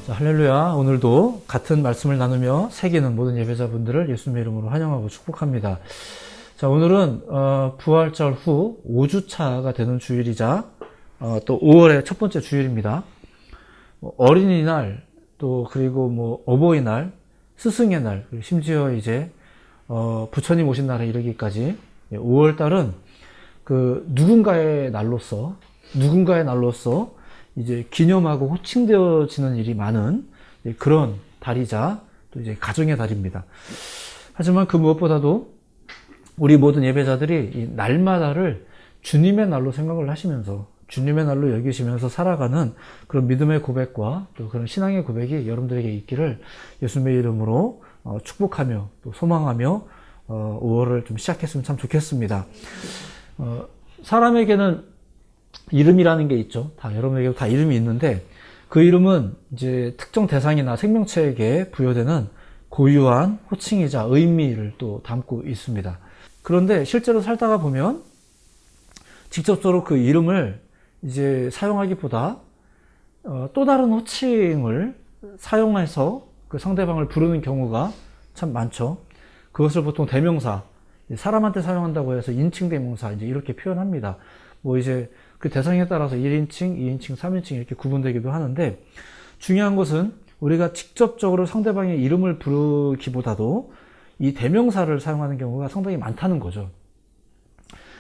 자, 할렐루야. 오늘도 같은 말씀을 나누며 새기는 모든 예배자분들을 예수님의 이름으로 환영하고 축복합니다. 자, 오늘은 부활절 후 5주차가 되는 주일이자 또 5월의 첫 번째 주일입니다. 어린이날, 또 그리고 어버이날, 스승의 날, 그리고 심지어 이제 부처님 오신 날에 이르기까지 5월달은 그 누군가의 날로서 이제 기념하고 호칭되어지는 일이 많은 그런 달이자 또 이제 가정의 달입니다. 하지만 그 무엇보다도 우리 모든 예배자들이 이 날마다를 주님의 날로 생각을 하시면서 주님의 날로 여기시면서 살아가는 그런 믿음의 고백과 또 그런 신앙의 고백이 여러분들에게 있기를 예수님의 이름으로 축복하며 또 소망하며 5월을 좀 시작했으면 참 좋겠습니다. 사람에게는 이름이라는 게 있죠. 여러분에게도 다 이름이 있는데 그 이름은 이제 특정 대상이나 생명체에게 부여되는 고유한 호칭이자 의미를 또 담고 있습니다. 그런데 실제로 살다가 보면 직접적으로 그 이름을 이제 사용하기보다 또 다른 호칭을 사용해서 그 상대방을 부르는 경우가 참 많죠. 그것을 보통 대명사, 사람한테 사용한다고 해서 인칭 대명사 이제 이렇게 표현합니다. 이제 그 대상에 따라서 1인칭, 2인칭, 3인칭 이렇게 구분되기도 하는데 중요한 것은 우리가 직접적으로 상대방의 이름을 부르기보다도 이 대명사를 사용하는 경우가 상당히 많다는 거죠.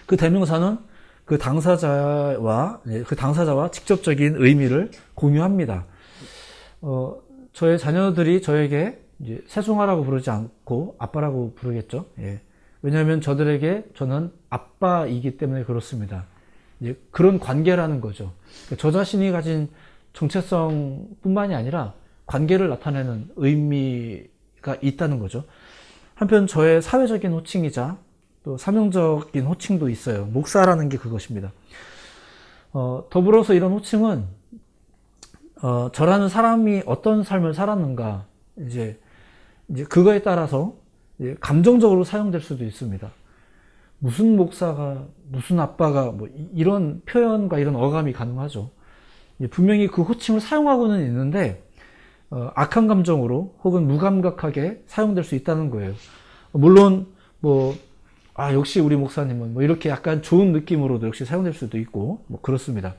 그 대명사는 그 당사자와 직접적인 의미를 공유합니다. 저의 자녀들이 저에게 이제 세종아라고 부르지 않고 아빠라고 부르겠죠. 예. 왜냐하면 저는 아빠이기 때문에 그렇습니다. 이제 그런 관계라는 거죠. 저 자신이 가진 정체성뿐만이 아니라 관계를 나타내는 의미가 있다는 거죠. 한편 저의 사회적인 호칭이자 또 사명적인 호칭도 있어요. 목사라는 게 그것입니다. 더불어서 이런 호칭은 저라는 사람이 어떤 삶을 살았는가 이제 그거에 따라서 이제 감정적으로 사용될 수도 있습니다. 무슨 목사가, 무슨 아빠가, 이런 표현과 이런 어감이 가능하죠. 분명히 그 호칭을 사용하고는 있는데, 악한 감정으로 혹은 무감각하게 사용될 수 있다는 거예요. 물론, 역시 우리 목사님은 이렇게 약간 좋은 느낌으로도 역시 사용될 수도 있고, 그렇습니다.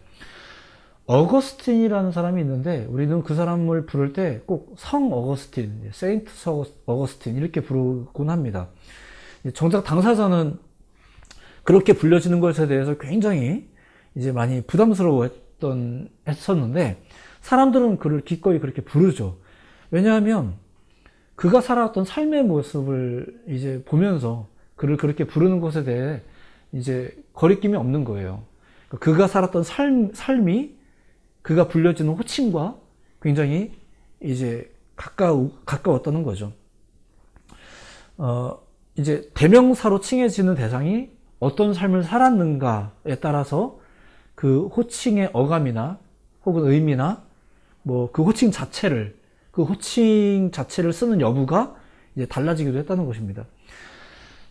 어거스틴이라는 사람이 있는데, 우리는 그 사람을 부를 때 꼭 성 어거스틴, 세인트 어거스틴, 이렇게 부르곤 합니다. 정작 당사자는 그렇게 불려지는 것에 대해서 굉장히 이제 많이 했었는데 사람들은 그를 기꺼이 그렇게 부르죠. 왜냐하면 그가 살아왔던 삶의 모습을 이제 보면서 그를 그렇게 부르는 것에 대해 이제 거리낌이 없는 거예요. 그가 살았던 삶이 그가 불려지는 호칭과 굉장히 이제 가까웠다는 거죠. 이제 대명사로 칭해지는 대상이 어떤 삶을 살았는가에 따라서 그 호칭의 어감이나 혹은 의미나 그 호칭 자체를 쓰는 여부가 이제 달라지기도 했다는 것입니다.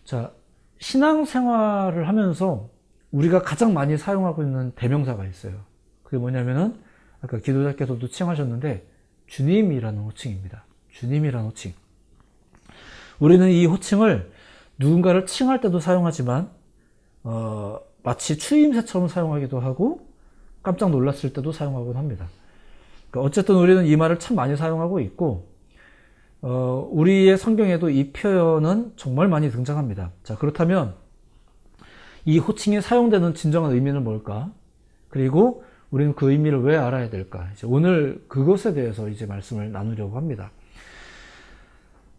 자, 신앙생활을 하면서 우리가 가장 많이 사용하고 있는 대명사가 있어요. 그게 뭐냐면은 아까 기도자께서도 칭하셨는데 주님이라는 호칭입니다. 주님이라는 호칭. 우리는 이 호칭을 누군가를 칭할 때도 사용하지만 마치 추임새처럼 사용하기도 하고 깜짝 놀랐을 때도 사용하곤 합니다. 어쨌든 우리는 이 말을 참 많이 사용하고 있고 우리의 성경에도 이 표현은 정말 많이 등장합니다. 자, 그렇다면 이 호칭이 사용되는 진정한 의미는 뭘까? 그리고 우리는 그 의미를 왜 알아야 될까? 이제 오늘 그것에 대해서 이제 말씀을 나누려고 합니다.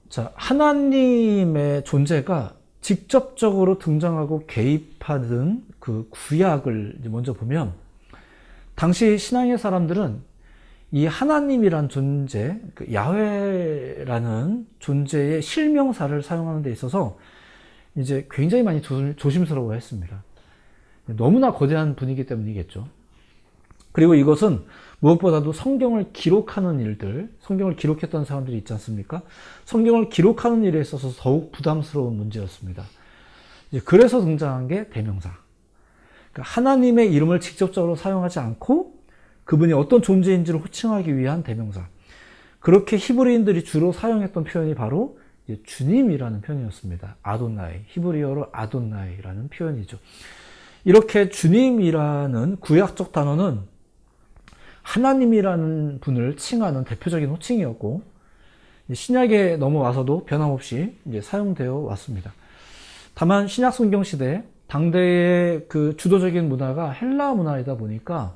자, 하나님의 존재가 직접적으로 등장하고 개입하는 그 구약을 먼저 보면 당시 신앙의 사람들은 이 하나님이란 존재, 야훼라는 존재의 실명사를 사용하는 데 있어서 이제 굉장히 많이 조심스러워 했습니다. 너무나 거대한 분이기 때문이겠죠. 그리고 이것은 무엇보다도 성경을 기록하는 일들, 성경을 기록했던 사람들이 있지 않습니까? 성경을 기록하는 일에 있어서 더욱 부담스러운 문제였습니다. 그래서 등장한 게 대명사. 그러니까 하나님의 이름을 직접적으로 사용하지 않고 그분이 어떤 존재인지를 호칭하기 위한 대명사. 그렇게 히브리인들이 주로 사용했던 표현이 바로 이제 주님이라는 표현이었습니다. 아도나이, 히브리어로 아도나이라는 표현이죠. 이렇게 주님이라는 구약적 단어는 하나님이라는 분을 칭하는 대표적인 호칭이었고, 신약에 넘어와서도 변함없이 이제 사용되어 왔습니다. 다만 신약 성경 시대 당대의 그 주도적인 문화가 헬라 문화이다 보니까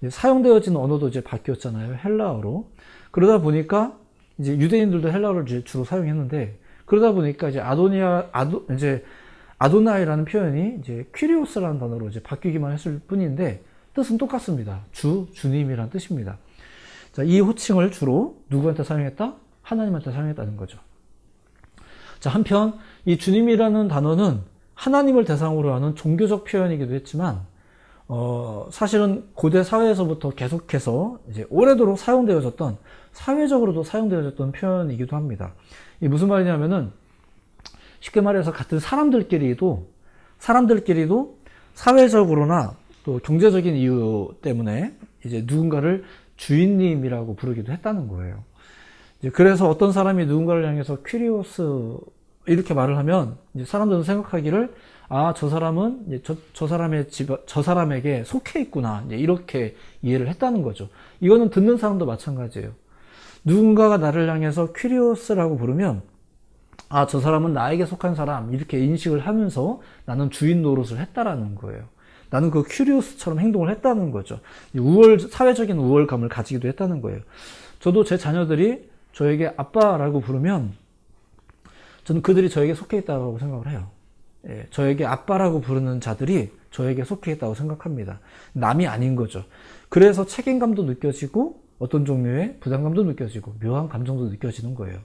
사용되어지는 언어도 이제 바뀌었잖아요. 헬라어로. 그러다 보니까 이제 유대인들도 헬라어를 이제 주로 사용했는데, 그러다 보니까 이제 아도나이라는 표현이 이제 퀴리오스라는 단어로 이제 바뀌기만 했을 뿐인데 뜻은 똑같습니다. 주님이라는 뜻입니다. 자, 이 호칭을 주로 누구한테 사용했다? 하나님한테 사용했다는 거죠. 자, 한편 이 주님이라는 단어는 하나님을 대상으로 하는 종교적 표현이기도 했지만 사실은 고대 사회에서부터 계속해서 이제 오래도록 사용되어졌던, 사회적으로도 사용되어졌던 표현이기도 합니다. 이게 무슨 말이냐면은 쉽게 말해서 같은 사람들끼리도 사회적으로나 또 경제적인 이유 때문에 이제 누군가를 주인님이라고 부르기도 했다는 거예요. 이제 그래서 어떤 사람이 누군가를 향해서 퀴리오스 이렇게 말을 하면 이제 사람들은 생각하기를, 아, 저 사람은 이제 저 사람에게 속해 있구나, 이제 이렇게 이해를 했다는 거죠. 이거는 듣는 사람도 마찬가지예요. 누군가가 나를 향해서 퀴리오스라고 부르면, 아, 저 사람은 나에게 속한 사람, 이렇게 인식을 하면서 나는 주인 노릇을 했다라는 거예요. 나는 그 큐리오스처럼 행동을 했다는 거죠. 사회적인 우월감을 가지기도 했다는 거예요. 저도 제 자녀들이 저에게 아빠라고 부르면 저는 그들이 저에게 속해 있다고 생각을 해요. 예, 저에게 아빠라고 부르는 자들이 저에게 속해 있다고 생각합니다. 남이 아닌 거죠. 그래서 책임감도 느껴지고 어떤 종류의 부담감도 느껴지고 묘한 감정도 느껴지는 거예요.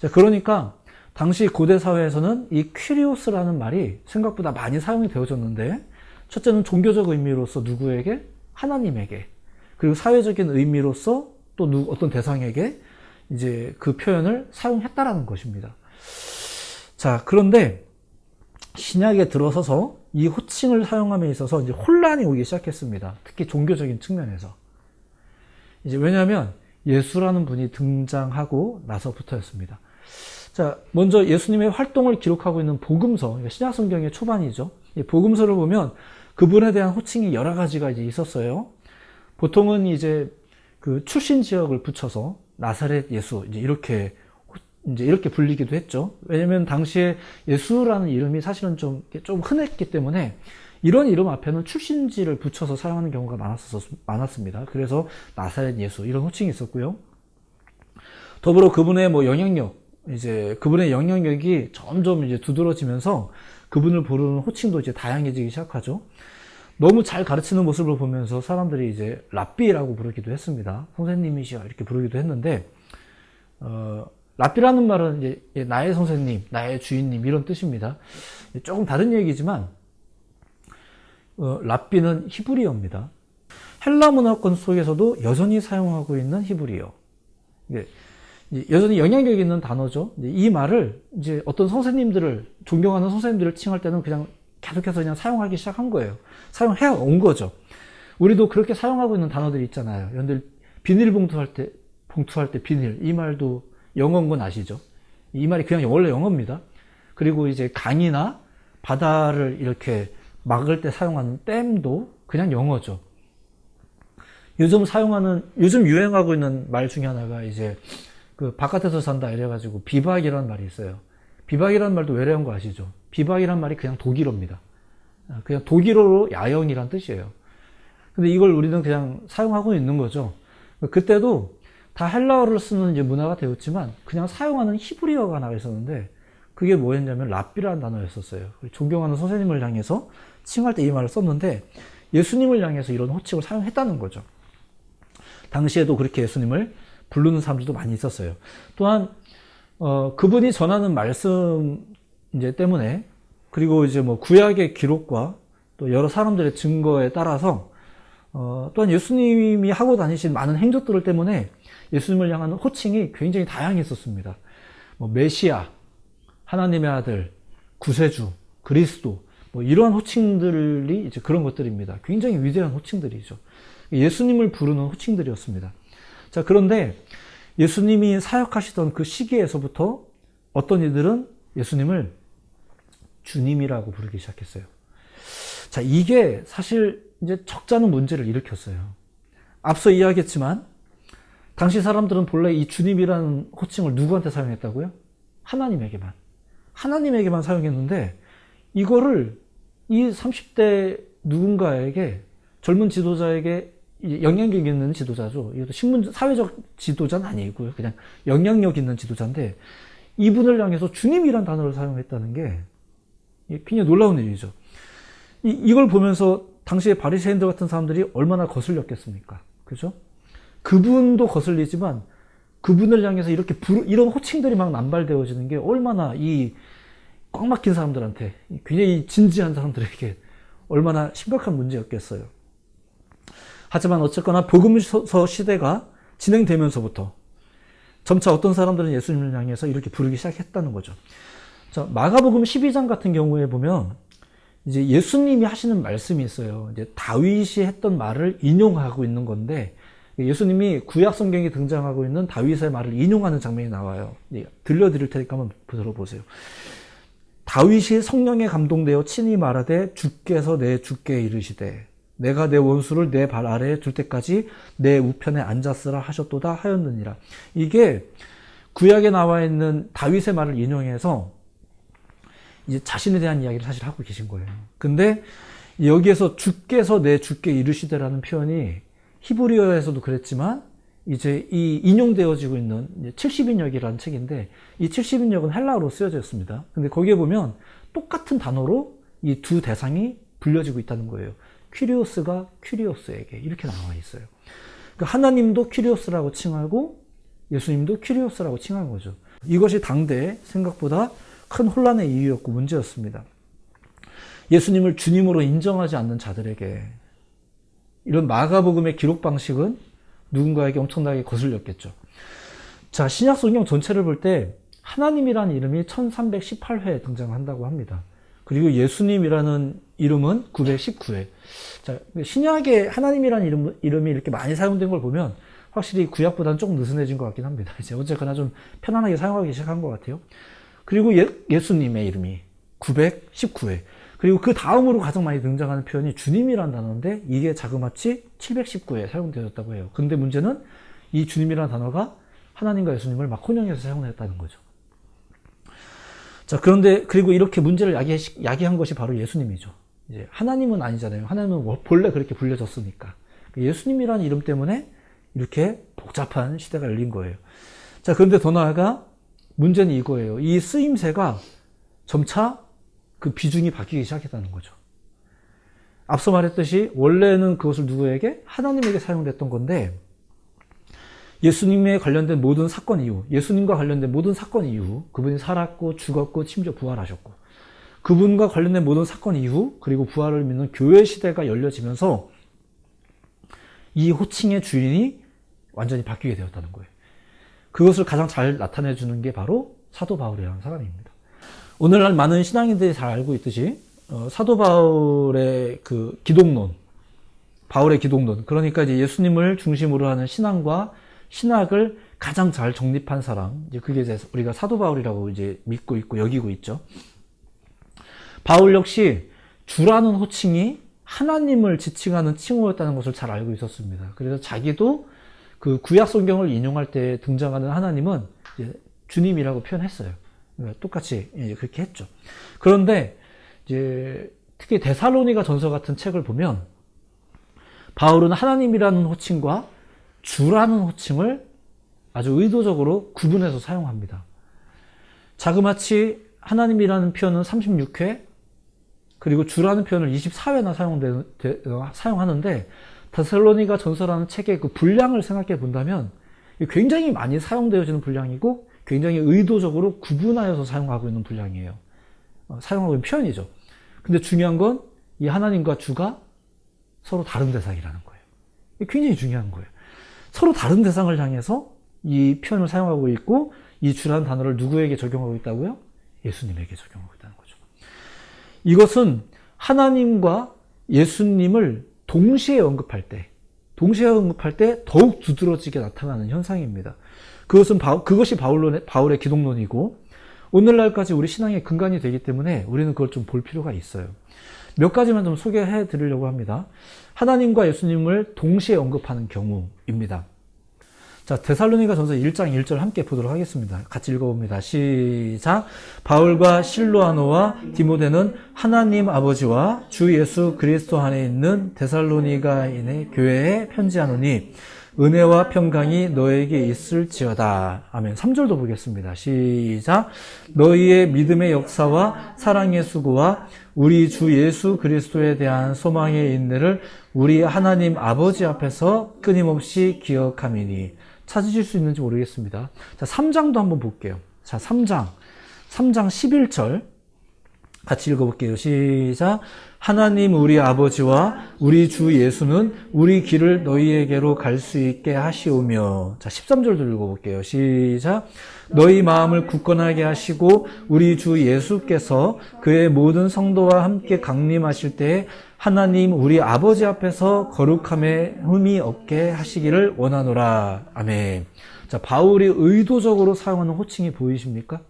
자, 그러니까 당시 고대 사회에서는 이 퀴리오스라는 말이 생각보다 많이 사용이 되어졌는데, 첫째는 종교적 의미로서 누구에게? 하나님에게. 그리고 사회적인 의미로서 또 어떤 대상에게 이제 그 표현을 사용했다라는 것입니다. 자, 그런데 신약에 들어서서 이 호칭을 사용함에 있어서 이제 혼란이 오기 시작했습니다. 특히 종교적인 측면에서. 이제 왜냐하면 예수라는 분이 등장하고 나서부터였습니다. 자, 먼저 예수님의 활동을 기록하고 있는 복음서, 신약 성경의 초반이죠. 이 복음서를 보면 그분에 대한 호칭이 여러 가지가 이제 있었어요. 보통은 이제 그 출신 지역을 붙여서 나사렛 예수, 이제 이렇게 불리기도 했죠. 왜냐면 당시에 예수라는 이름이 사실은 좀 흔했기 때문에 이런 이름 앞에는 출신지를 붙여서 사용하는 경우가 많았습니다. 그래서 나사렛 예수, 이런 호칭이 있었고요. 더불어 그분의 그분의 영향력이 점점 이제 두드러지면서 그분을 부르는 호칭도 이제 다양해지기 시작하죠. 너무 잘 가르치는 모습을 보면서 사람들이 이제 랍비라고 부르기도 했습니다. 선생님이시여, 이렇게 부르기도 했는데, 랍비라는 말은 이제 나의 선생님, 나의 주인님, 이런 뜻입니다. 조금 다른 얘기지만, 랍비는 히브리어입니다. 헬라 문화권 속에서도 여전히 사용하고 있는 히브리어. 여전히 영향력 있는 단어죠. 이 말을 이제 어떤 존경하는 선생님들을 칭할 때는 그냥 계속해서 그냥 사용하기 시작한 거예요. 사용해 온 거죠. 우리도 그렇게 사용하고 있는 단어들이 있잖아요. 여러분들 비닐봉투 할 때 비닐, 이 말도 영어인 건 아시죠? 이 말이 그냥 원래 영어입니다. 그리고 이제 강이나 바다를 이렇게 막을 때 사용하는 댐도 그냥 영어죠. 요즘 유행하고 있는 말 중에 하나가 이제 그 바깥에서 산다 이래가지고 비박이라는 말이 있어요. 비박이라는 말도 외래어인 거 아시죠? 비박이라는 말이 그냥 독일어입니다. 그냥 독일어로 야영이란 뜻이에요. 근데 이걸 우리는 그냥 사용하고 있는 거죠. 그때도 다 헬라어를 쓰는 이제 문화가 되었지만 그냥 사용하는 히브리어가 나와 있었는데, 그게 뭐였냐면 랍비라는 단어였었어요. 존경하는 선생님을 향해서 칭할 때 이 말을 썼는데 예수님을 향해서 이런 호칭을 사용했다는 거죠. 당시에도 그렇게 예수님을 부르는 사람들도 많이 있었어요. 또한 그분이 전하는 말씀 이제 때문에, 그리고 이제 뭐 구약의 기록과 또 여러 사람들의 증거에 따라서 또한 예수님이 하고 다니신 많은 행적들 때문에 예수님을 향한 호칭이 굉장히 다양했었습니다. 뭐 메시아, 하나님의 아들, 구세주, 그리스도, 뭐 이러한 호칭들이 이제 그런 것들입니다. 굉장히 위대한 호칭들이죠. 예수님을 부르는 호칭들이었습니다. 자, 그런데 예수님이 사역하시던 그 시기에서부터 어떤 이들은 예수님을 주님이라고 부르기 시작했어요. 자, 이게 사실 이제 적잖은 문제를 일으켰어요. 앞서 이야기했지만 당시 사람들은 본래 이 주님이라는 호칭을 누구한테 사용했다고요? 하나님에게만 사용했는데 이거를 이 30대 누군가에게, 젊은 지도자에게, 영향력 있는 지도자죠. 이것도 사회적 지도자는 아니고요. 그냥 영향력 있는 지도자인데 이분을 향해서 주님이란 단어를 사용했다는 게 굉장히 놀라운 일이죠. 이걸 보면서 당시에 바리새인들 같은 사람들이 얼마나 거슬렸겠습니까? 그죠? 그분도 거슬리지만 그분을 향해서 이런 호칭들이 막 남발되어지는 게 얼마나 이 꽉 막힌 사람들한테, 굉장히 진지한 사람들에게 얼마나 심각한 문제였겠어요. 하지만 어쨌거나 복음서 시대가 진행되면서부터 점차 어떤 사람들은 예수님을 향해서 이렇게 부르기 시작했다는 거죠. 자, 마가복음 12장 같은 경우에 보면 이제 예수님이 하시는 말씀이 있어요. 이제 다윗이 했던 말을 인용하고 있는 건데, 예수님이 구약 성경에 등장하고 있는 다윗의 말을 인용하는 장면이 나와요. 들려드릴 테니까 한번 들어보세요. 다윗이 성령에 감동되어 친히 말하되 주께서 내 주께 이르시되 내가 내 원수를 내 발 아래에 둘 때까지 내 우편에 앉았으라 하셨도다 하였느니라. 이게 구약에 나와 있는 다윗의 말을 인용해서 이제 자신에 대한 이야기를 사실 하고 계신 거예요. 근데 여기에서 주께서 내 주께 이르시되라는 표현이 히브리어에서도 그랬지만 이제 이 인용되어지고 있는 70인역이라는 책인데 이 70인역은 헬라어로 쓰여져 있습니다. 근데 거기에 보면 똑같은 단어로 이 두 대상이 불려지고 있다는 거예요. 퀴리오스가 퀴리오스에게 이렇게 나와 있어요. 그러니까 하나님도 퀴리오스라고 칭하고 예수님도 퀴리오스라고 칭한 거죠. 이것이 당대 생각보다 큰 혼란의 이유였고 문제였습니다. 예수님을 주님으로 인정하지 않는 자들에게 이런 마가복음의 기록 방식은 누군가에게 엄청나게 거슬렸겠죠. 자, 신약 성경 전체를 볼 때 하나님이라는 이름이 1318회 등장한다고 합니다. 그리고 예수님이라는 이름은 919회. 자, 신약에 하나님이라는 이름이 이렇게 많이 사용된 걸 보면 확실히 구약보다는 조금 느슨해진 것 같긴 합니다. 이제 어쨌거나 좀 편안하게 사용하기 시작한 것 같아요. 그리고 예수님의 이름이 919회. 그리고 그 다음으로 가장 많이 등장하는 표현이 주님이라는 단어인데 이게 자그마치 719회 사용되었다고 해요. 근데 문제는 이 주님이라는 단어가 하나님과 예수님을 막 혼용해서 사용을 했다는 거죠. 자, 그런데 그리고 이렇게 문제를 야기한 것이 바로 예수님이죠. 이제 하나님은 아니잖아요. 하나님은 본래 그렇게 불려졌으니까. 예수님이라는 이름 때문에 이렇게 복잡한 시대가 열린 거예요. 자, 그런데 더 나아가 문제는 이거예요. 이 쓰임새가 점차 그 비중이 바뀌기 시작했다는 거죠. 앞서 말했듯이 원래는 그것을 누구에게? 하나님에게 사용됐던 건데 예수님에 관련된 모든 사건 이후, 예수님과 관련된 모든 사건 이후 그분이 살았고 죽었고 심지어 부활하셨고 그분과 관련된 모든 사건 이후 그리고 부활을 믿는 교회 시대가 열려지면서 이 호칭의 주인이 완전히 바뀌게 되었다는 거예요. 그것을 가장 잘 나타내주는 게 바로 사도 바울이라는 사람입니다. 오늘날 많은 신앙인들이 잘 알고 있듯이 사도 바울의 그 기독론, 바울의 기독론, 그러니까 이제 예수님을 중심으로 하는 신앙과 신학을 가장 잘 정립한 사람, 이제 그게 이제 우리가 사도 바울이라고 이제 믿고 있고 여기고 있죠. 바울 역시 주라는 호칭이 하나님을 지칭하는 칭호였다는 것을 잘 알고 있었습니다. 그래서 자기도 그 구약 성경을 인용할 때 등장하는 하나님은 이제 주님이라고 표현했어요. 똑같이 그렇게 했죠. 그런데 이제 특히 데살로니가 전서 같은 책을 보면 바울은 하나님이라는 호칭과 주라는 호칭을 아주 의도적으로 구분해서 사용합니다. 자그마치 하나님이라는 표현은 36회 그리고 주라는 표현을 24회나 사용하는데 데살로니가 전서라는 책의 그 분량을 생각해 본다면 굉장히 많이 사용되어지는 분량이고 굉장히 의도적으로 구분하여서 사용하고 있는 분량이에요. 사용하고 있는 표현이죠. 근데 중요한 건 이 하나님과 주가 서로 다른 대상이라는 거예요. 이게 굉장히 중요한 거예요. 서로 다른 대상을 향해서 이 표현을 사용하고 있고 이 주라는 단어를 누구에게 적용하고 있다고요? 예수님에게 적용하고 있다는 거죠. 이것은 하나님과 예수님을 동시에 언급할 때 더욱 두드러지게 나타나는 현상입니다. 그것이 바울의 기독론이고 오늘날까지 우리 신앙의 근간이 되기 때문에 우리는 그걸 좀 볼 필요가 있어요. 몇 가지만 좀 소개해 드리려고 합니다. 하나님과 예수님을 동시에 언급하는 경우입니다. 자, 데살로니가 전서 1장 1절 함께 보도록 하겠습니다. 같이 읽어봅니다. 시작. 바울과 실로아노와 디모데는 하나님 아버지와 주 예수 그리스도 안에 있는 데살로니가인의 교회에 편지하노니 은혜와 평강이 너에게 있을지어다. 아멘. 3절도 보겠습니다. 시작. 너희의 믿음의 역사와 사랑의 수고와 우리 주 예수 그리스도에 대한 소망의 인내를 우리 하나님 아버지 앞에서 끊임없이 기억함이니. 찾으실 수 있는지 모르겠습니다. 자, 3장도 한번 볼게요. 자, 3장 11절 같이 읽어볼게요. 시작. 하나님 우리 아버지와 우리 주 예수는 우리 길을 너희에게로 갈 수 있게 하시오며. 자, 13절도 읽어볼게요. 시작. 너희 마음을 굳건하게 하시고 우리 주 예수께서 그의 모든 성도와 함께 강림하실 때에 하나님 우리 아버지 앞에서 거룩함에 흠이 없게 하시기를 원하노라. 아멘. 자, 바울이 의도적으로 사용하는 호칭이 보이십니까?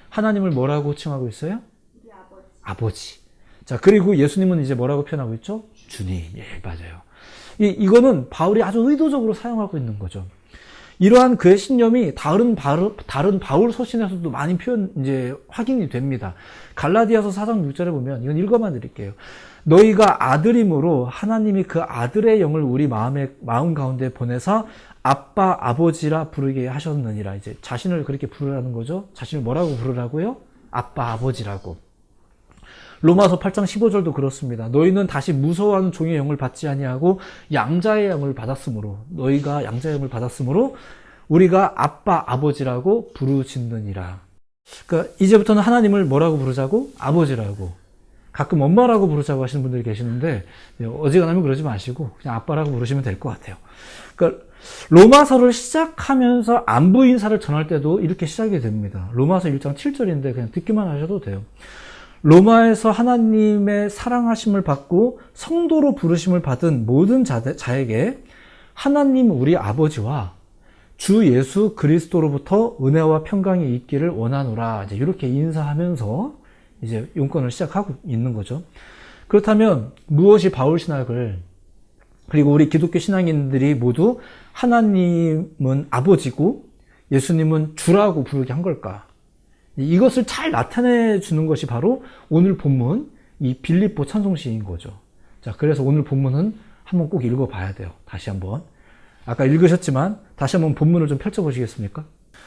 하나님을 뭐라고 호칭하고 있어요? 우리 아버지. 아버지. 자, 그리고 예수님은 이제 뭐라고 표현하고 있죠? 주님. 예, 맞아요. 이거는 바울이 아주 의도적으로 사용하고 있는 거죠. 이러한 그의 신념이 다른 바울 서신에서도 많이 확인이 됩니다. 갈라디아서 4장 6절에 보면, 이건 읽어만 드릴게요. 너희가 아들임으로 하나님이 그 아들의 영을 우리 마음 가운데 보내사 아빠, 아버지라 부르게 하셨느니라. 이제 자신을 그렇게 부르라는 거죠. 자신을 뭐라고 부르라고요? 아빠, 아버지라고. 로마서 8장 15절도 그렇습니다. 너희는 다시 무서워하는 종의 영을 받지 아니하고 양자의 영을 받았으므로, 너희가 양자의 영을 받았으므로 우리가 아빠, 아버지라고 부르짖느니라. 그러니까 이제부터는 하나님을 뭐라고 부르자고? 아버지라고. 가끔 엄마라고 부르자고 하시는 분들이 계시는데 어지간하면 그러지 마시고 그냥 아빠라고 부르시면 될 것 같아요. 그러니까 로마서를 시작하면서 안부 인사를 전할 때도 이렇게 시작이 됩니다. 로마서 1장 7절인데 그냥 듣기만 하셔도 돼요. 로마에서 하나님의 사랑하심을 받고 성도로 부르심을 받은 모든 자에게 하나님 우리 아버지와 주 예수 그리스도로부터 은혜와 평강이 있기를 원하노라. 이제 이렇게 인사하면서 이제 용건을 시작하고 있는 거죠. 그렇다면 무엇이 바울 신학을, 그리고 우리 기독교 신앙인들이 모두 하나님은 아버지고 예수님은 주라고 부르게 한 걸까? 이것을 잘 나타내 주는 것이 바로 오늘 본문 이 빌립보 찬송시인 거죠. 자, 그래서 오늘 본문은 한번 꼭 읽어봐야 돼요. 다시 한번. 아까 읽으셨지만 다시 한번 본문을 좀 펼쳐보시겠습니까?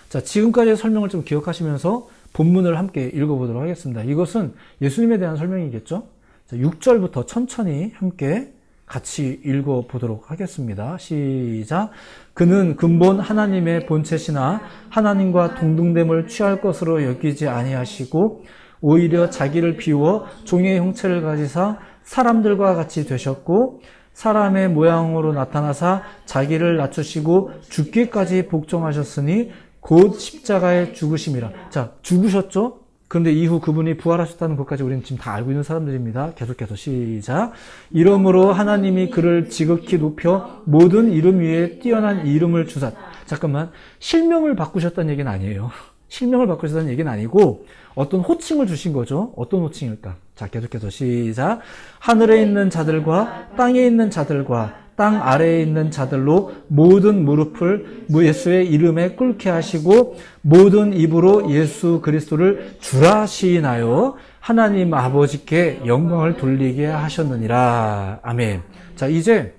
자, 지금까지의 설명을 좀 기억하시면서 본문을 함께 읽어보도록 하겠습니다. 이것은 예수님에 대한 설명이겠죠? 자, 6절부터 천천히 함께 같이 읽어보도록 하겠습니다. 시작. 그는 근본 하나님의 본체시나 하나님과 동등됨을 취할 것으로 여기지 아니하시고 오히려 자기를 비워 종의 형체를 가지사 사람들과 같이 되셨고 사람의 모양으로 나타나사 자기를 낮추시고 죽기까지 복종하셨으니 곧 십자가에 죽으심이라. 자, 죽으셨죠? 그런데 이후 그분이 부활하셨다는 것까지 우리는 지금 다 알고 있는 사람들입니다. 계속해서 시작. 이러므로 하나님이 그를 지극히 높여 모든 이름 위에 뛰어난 이름을 주사. 잠깐만, 실명을 바꾸셨다는 얘기는 아니에요. 실명을 바꾸셨다는 얘기는 아니고 어떤 호칭을 주신 거죠. 어떤 호칭일까? 자, 계속해서 시작. 하늘에 있는 자들과 땅에 있는 자들과 땅 아래에 있는 자들로 모든 무릎을 예수의 이름에 꿇게 하시고 모든 입으로 예수 그리스도를 주라 시인하여 하나님 아버지께 영광을 돌리게 하셨느니라. 아멘. 자, 이제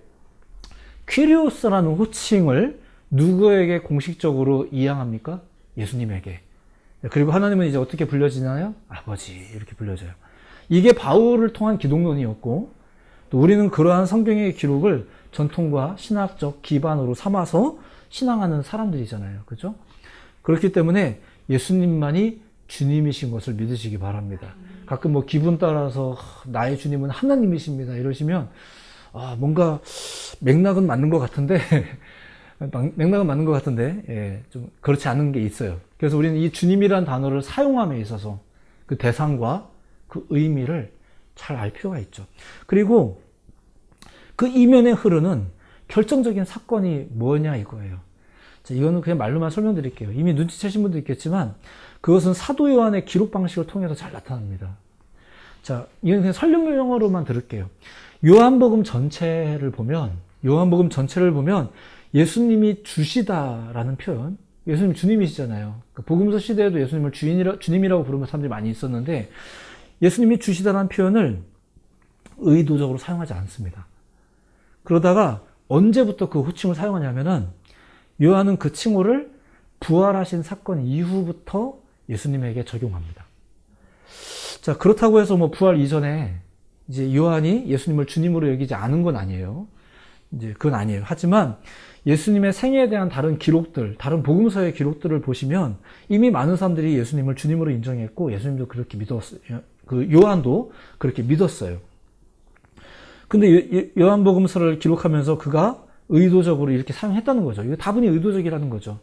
퀴리오스라는 호칭을 누구에게 공식적으로 이양합니까? 예수님에게. 그리고 하나님은 이제 어떻게 불려지나요? 아버지, 이렇게 불려져요. 이게 바울을 통한 기독론이었고 또 우리는 그러한 성경의 기록을 전통과 신학적 기반으로 삼아서 신앙하는 사람들이잖아요. 그죠? 그렇기 때문에 예수님만이 주님이신 것을 믿으시기 바랍니다. 가끔 뭐 기분 따라서 나의 주님은 하나님이십니다 이러시면 뭔가 맥락은 맞는 것 같은데 예, 좀 그렇지 않은 게 있어요. 그래서 우리는 이 주님이라는 단어를 사용함에 있어서 그 대상과 그 의미를 잘 알 필요가 있죠. 그리고 그 이면에 흐르는 결정적인 사건이 뭐냐 이거예요. 자, 이거는 그냥 말로만 설명드릴게요. 이미 눈치채신 분도 있겠지만 그것은 사도 요한의 기록 방식을 통해서 잘 나타납니다. 자, 이건 그냥 설명용어로만 들을게요. 요한복음 전체를 보면 예수님이 주시다라는 표현, 예수님 주님이시잖아요. 그러니까 복음서 시대에도 예수님을 주님이라고 부르는 사람들이 많이 있었는데 예수님이 주시다라는 표현을 의도적으로 사용하지 않습니다. 그러다가 언제부터 그 호칭을 사용하냐면은 요한은 그 칭호를 부활하신 사건 이후부터 예수님에게 적용합니다. 자, 그렇다고 해서 뭐 부활 이전에 이제 요한이 예수님을 주님으로 여기지 않은 건 아니에요. 이제 그건 아니에요. 하지만 예수님의 생애에 대한 다른 기록들, 다른 복음서의 기록들을 보시면 이미 많은 사람들이 예수님을 주님으로 인정했고 예수님도 그렇게 믿었어요. 그 요한도 그렇게 믿었어요. 근데 요한복음서를 기록하면서 그가 의도적으로 이렇게 사용했다는 거죠. 이거 다분히 의도적이라는 거죠.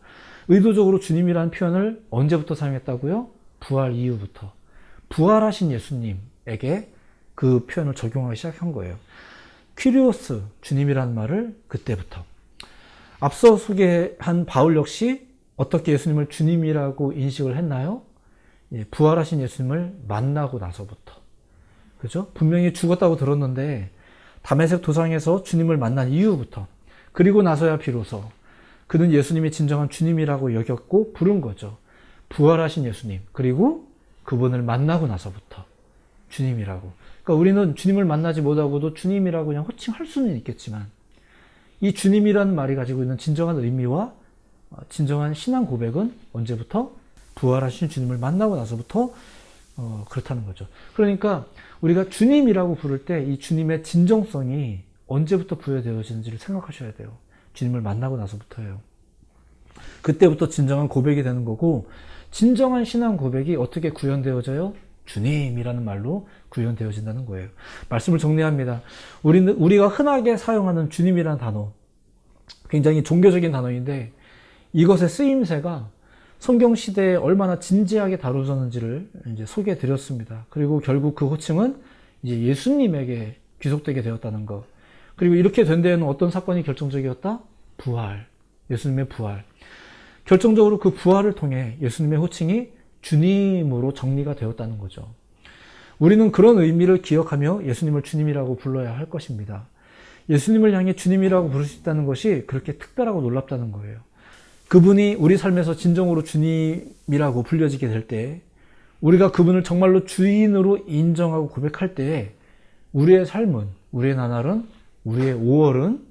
의도적으로 주님이라는 표현을 언제부터 사용했다고요? 부활 이후부터. 부활하신 예수님에게 그 표현을 적용하기 시작한 거예요. 퀴리오스, 주님이라는 말을 그때부터. 앞서 소개한 바울 역시 어떻게 예수님을 주님이라고 인식을 했나요? 부활하신 예수님을 만나고 나서부터. 그죠? 분명히 죽었다고 들었는데 다메섹 도상에서 주님을 만난 이후부터, 그리고 나서야 비로소 그는 예수님이 진정한 주님이라고 여겼고 부른 거죠. 부활하신 예수님, 그리고 그분을 만나고 나서부터 주님이라고. 그러니까 우리는 주님을 만나지 못하고도 주님이라고 그냥 호칭할 수는 있겠지만 이 주님이라는 말이 가지고 있는 진정한 의미와 진정한 신앙 고백은 언제부터? 부활하신 주님을 만나고 나서부터 그렇다는 거죠. 그러니까 우리가 주님이라고 부를 때 이 주님의 진정성이 언제부터 부여되어지는지를 생각하셔야 돼요. 주님을 만나고 나서부터예요. 그때부터 진정한 고백이 되는 거고, 진정한 신앙 고백이 어떻게 구현되어져요? 주님이라는 말로 구현되어진다는 거예요. 말씀을 정리합니다. 우리가 흔하게 사용하는 주님이라는 단어, 굉장히 종교적인 단어인데 이것의 쓰임새가 성경 시대에 얼마나 진지하게 다루어졌는지를 이제 소개해 드렸습니다. 그리고 결국 그 호칭은 이제 예수님에게 귀속되게 되었다는 것. 그리고 이렇게 된 데에는 어떤 사건이 결정적이었다? 부활. 예수님의 부활. 결정적으로 그 부활을 통해 예수님의 호칭이 주님으로 정리가 되었다는 거죠. 우리는 그런 의미를 기억하며 예수님을 주님이라고 불러야 할 것입니다. 예수님을 향해 주님이라고 부를 수 있다는 것이 그렇게 특별하고 놀랍다는 거예요. 그분이 우리 삶에서 진정으로 주님이라고 불려지게 될 때, 우리가 그분을 정말로 주인으로 인정하고 고백할 때 우리의 삶은, 우리의 나날은, 우리의 5월은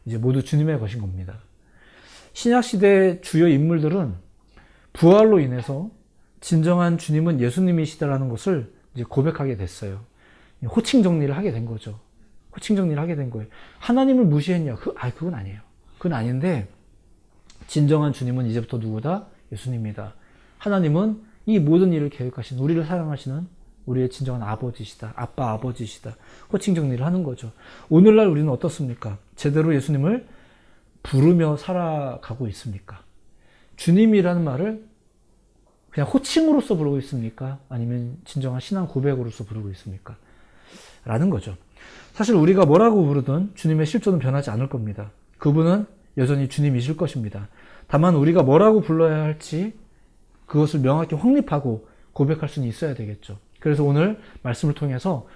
이제 모두 주님의 것인 겁니다. 신약시대의 주요 인물들은 부활로 인해서 진정한 주님은 예수님이시다라는 것을 이제 고백하게 됐어요. 호칭 정리를 하게 된 거죠. 호칭 정리를 하게 된 거예요. 하나님을 무시했냐? 그건 아니에요. 그건 아닌데, 진정한 주님은 이제부터 누구다? 예수님이다. 하나님은 이 모든 일을 계획하신, 우리를 사랑하시는 우리의 진정한 아버지시다. 아빠 아버지시다. 호칭 정리를 하는 거죠. 오늘날 우리는 어떻습니까? 제대로 예수님을 부르며 살아가고 있습니까? 주님이라는 말을 그냥 호칭으로서 부르고 있습니까? 아니면 진정한 신앙 고백으로서 부르고 있습니까? 라는 거죠. 사실 우리가 뭐라고 부르든 주님의 실존은 변하지 않을 겁니다. 그분은 여전히 주님이실 것입니다. 다만 우리가 뭐라고 불러야 할지 그것을 명확히 확립하고 고백할 수는 있어야 되겠죠. 그래서 오늘 말씀을 통해서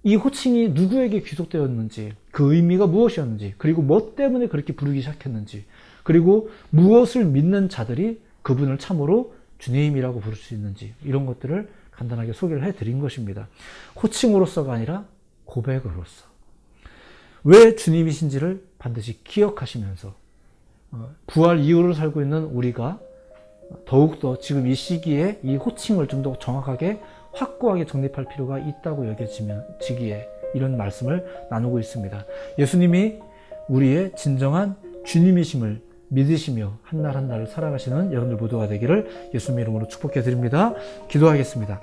이 호칭이 누구에게 귀속되었는지, 그 의미가 무엇이었는지, 그리고 뭐 때문에 그렇게 부르기 시작했는지, 그리고 무엇을 믿는 자들이 그분을 참으로 주님이라고 부를 수 있는지, 이런 것들을 간단하게 소개를 해드린 것입니다. 호칭으로서가 아니라 고백으로서. 왜 주님이신지를 반드시 기억하시면서 부활 이후를 살고 있는 우리가 더욱더 지금 이 시기에 이 호칭을 좀 더 정확하게 확고하게 정립할 필요가 있다고 여겨지기에 이런 말씀을 나누고 있습니다. 예수님이 우리의 진정한 주님이심을 믿으시며 한 날 한 날을 살아가시는 여러분들 모두가 되기를 예수님의 이름으로 축복해 드립니다. 기도하겠습니다.